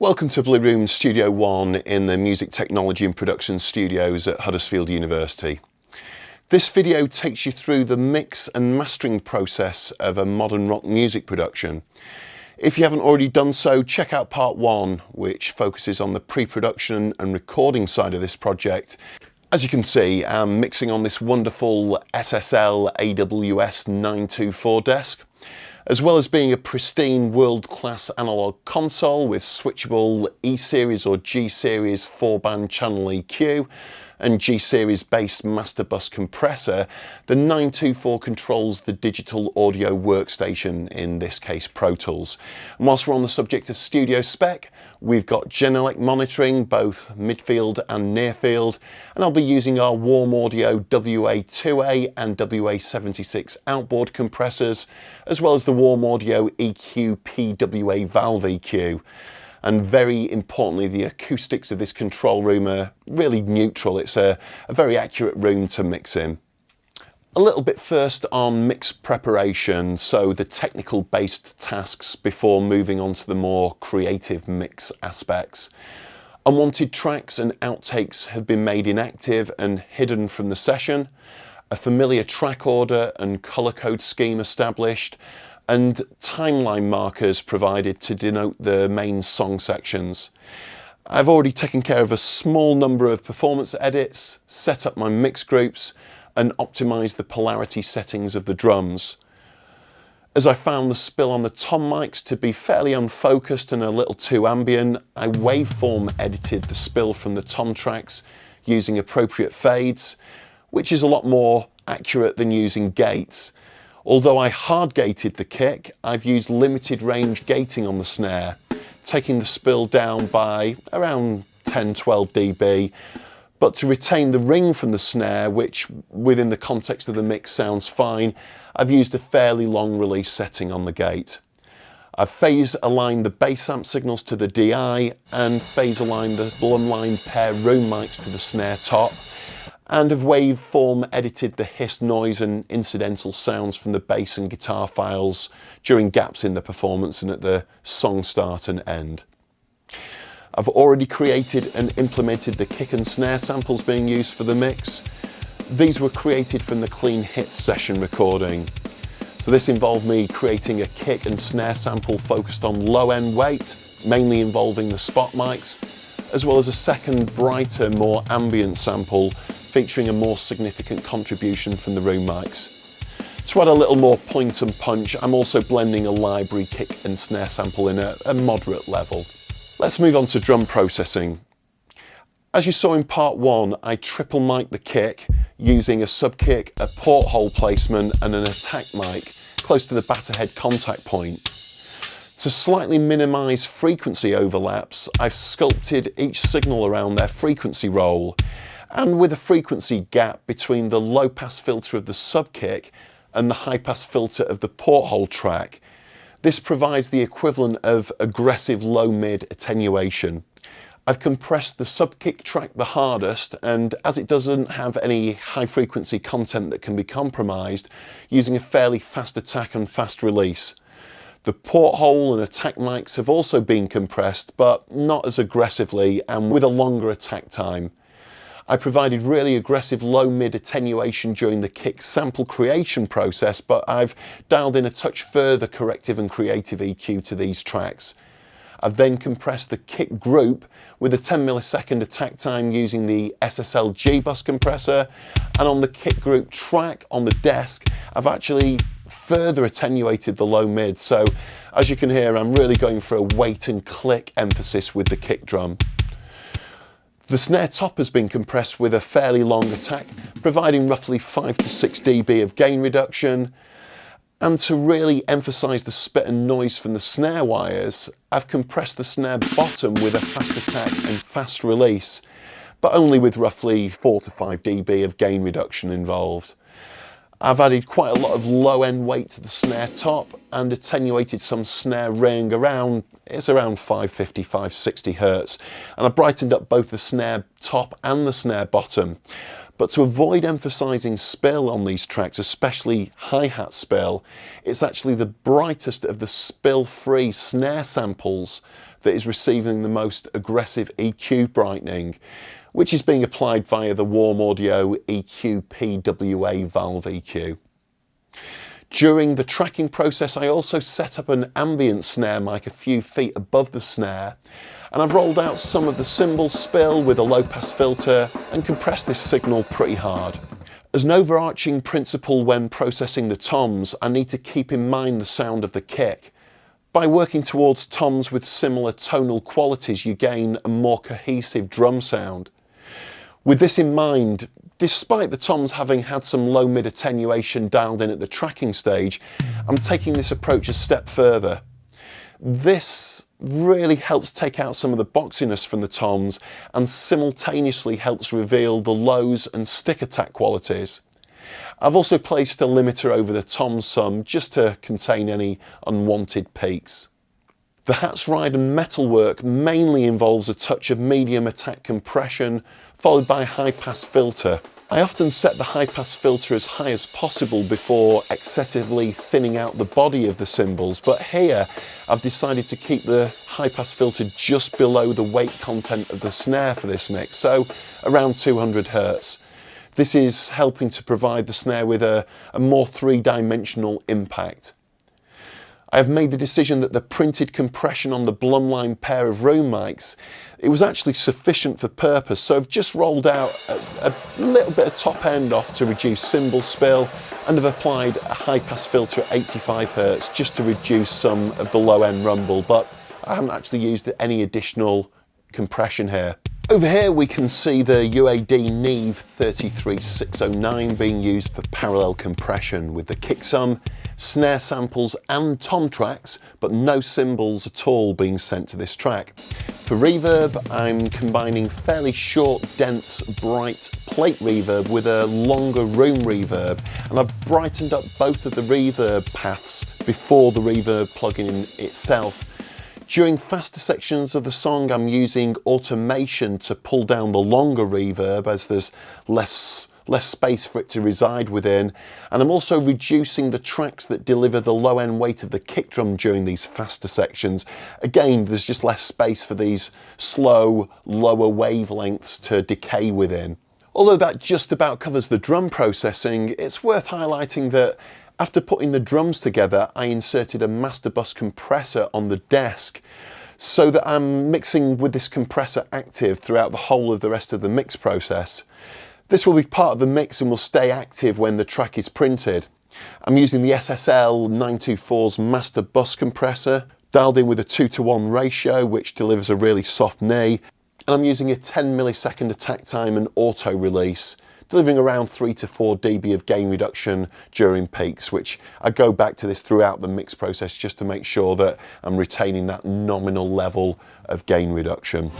Welcome to Blue Room Studio 1 in the Music Technology and Production Studios at Huddersfield University. This video takes you through the mix and mastering process of a modern rock music production. If you haven't already done so, check out part 1, which focuses on the pre-production and recording side of this project. As you can see, I'm mixing on this wonderful SSL AWS 924 desk. As well as being a pristine world-class analog console with switchable E-Series or G-Series 4-band channel EQ and G-Series based master bus compressor, the 924 controls the digital audio workstation, in this case Pro Tools. And whilst we're on the subject of studio spec, we've got Genelec monitoring, both midfield and near field, and I'll be using our Warm Audio WA2A and WA76 outboard compressors, as well as the Warm Audio EQ PWA valve EQ. And very importantly, the acoustics of this control room are really neutral. It's a very accurate room to mix in. A little bit first on mix preparation, so the technical based tasks before moving on to the more creative mix aspects. Unwanted tracks and outtakes have been made inactive and hidden from the session, a familiar track order and colour code scheme established, and timeline markers provided to denote the main song sections. I've already taken care of a small number of performance edits, set up my mix groups, and optimised the polarity settings of the drums. As I found the spill on the tom mics to be fairly unfocused and a little too ambient, I waveform edited the spill from the tom tracks using appropriate fades, which is a lot more accurate than using gates. Although I hard gated the kick, I've used limited range gating on the snare, taking the spill down by around 10-12 dB, but to retain the ring from the snare, which within the context of the mix sounds fine, I've used a fairly long release setting on the gate. I've phase aligned the bass amp signals to the DI and phase aligned the Blumline pair room mics to the snare top, and have waveform edited the hiss, noise and incidental sounds from the bass and guitar files during gaps in the performance and at the song start and end. I've already created and implemented the kick and snare samples being used for the mix. These were created from the Clean Hits session recording. So this involved me creating a kick and snare sample focused on low end weight, mainly involving the spot mics, as well as a second brighter, more ambient sample featuring a more significant contribution from the room mics. To add a little more point and punch, I'm also blending a library kick and snare sample in a moderate level. Let's move on to drum processing. As you saw in part 1, I triple mic'd the kick using a sub kick, a porthole placement and an attack mic close to the batter head contact point. To slightly minimise frequency overlaps, I've sculpted each signal around their frequency roll, and with a frequency gap between the low pass filter of the sub kick and the high pass filter of the porthole track. This provides the equivalent of aggressive low mid attenuation. I've compressed the sub kick track the hardest, and as it doesn't have any high frequency content that can be compromised, using a fairly fast attack and fast release. The porthole and attack mics have also been compressed, but not as aggressively and with a longer attack time. I provided really aggressive low-mid attenuation during the kick sample creation process, but I've dialed in a touch further corrective and creative EQ to these tracks. I've then compressed the kick group with a 10 millisecond attack time using the SSL G-bus compressor, and on the kick group track on the desk, I've actually further attenuated the low-mid. So as you can hear, I'm really going for a weight and click emphasis with the kick drum. The snare top has been compressed with a fairly long attack, providing roughly 5 to 6 dB of gain reduction. And to really emphasise the spit and noise from the snare wires, I've compressed the snare bottom with a fast attack and fast release, but only with roughly 4 to 5 dB of gain reduction involved. I've added quite a lot of low end weight to the snare top and attenuated some snare ring around 550, 560 Hertz. And I brightened up both the snare top and the snare bottom. But to avoid emphasising spill on these tracks, especially hi-hat spill, it's actually the brightest of the spill-free snare samples that is receiving the most aggressive EQ brightening, which is being applied via the Warm Audio EQ PWA valve EQ. During the tracking process, I also set up an ambient snare mic a few feet above the snare, and I've rolled out some of the cymbal spill with a low pass filter and compressed this signal pretty hard. As an overarching principle when processing the toms, I need to keep in mind the sound of the kick. By working towards toms with similar tonal qualities, you gain a more cohesive drum sound. With this in mind, despite the toms having had some low-mid attenuation dialed in at the tracking stage, I'm taking this approach a step further. This really helps take out some of the boxiness from the toms and simultaneously helps reveal the lows and stick attack qualities. I've also placed a limiter over the tom some just to contain any unwanted peaks. The Hats Ride and metalwork mainly involves a touch of medium attack compression followed by a high pass filter. I often set the high pass filter as high as possible before excessively thinning out the body of the cymbals, but here I've decided to keep the high pass filter just below the weight content of the snare for this mix, so around 200 Hz. This is helping to provide the snare with a more three-dimensional impact. I have made the decision that the printed compression on the Blumline pair of room mics, it was actually sufficient for purpose, so I've just rolled out a little bit of top end off to reduce cymbal spill, and have applied a high pass filter at 85 Hz just to reduce some of the low end rumble, but I haven't actually used any additional compression here. Over here we can see the UAD Neve 33609 being used for parallel compression with the kick sum, snare samples and tom tracks, but no cymbals at all being sent to this track. For reverb, I'm combining fairly short, dense, bright plate reverb with a longer room reverb, and I've brightened up both of the reverb paths before the reverb plugin itself. During faster sections of the song, I'm using automation to pull down the longer reverb as there's less space for it to reside within, and I'm also reducing the tracks that deliver the low end weight of the kick drum during these faster sections. Again, there's just less space for these slow, lower wavelengths to decay within. Although that just about covers the drum processing, it's worth highlighting that after putting the drums together, I inserted a master bus compressor on the desk so that I'm mixing with this compressor active throughout the whole of the rest of the mix process. This will be part of the mix and will stay active when the track is printed. I'm using the SSL 924's master bus compressor, dialed in with a 2:1 ratio, which delivers a really soft knee, and I'm using a 10 millisecond attack time and auto release, delivering around 3 to 4 dB of gain reduction during peaks, which I go back to this throughout the mix process just to make sure that I'm retaining that nominal level of gain reduction.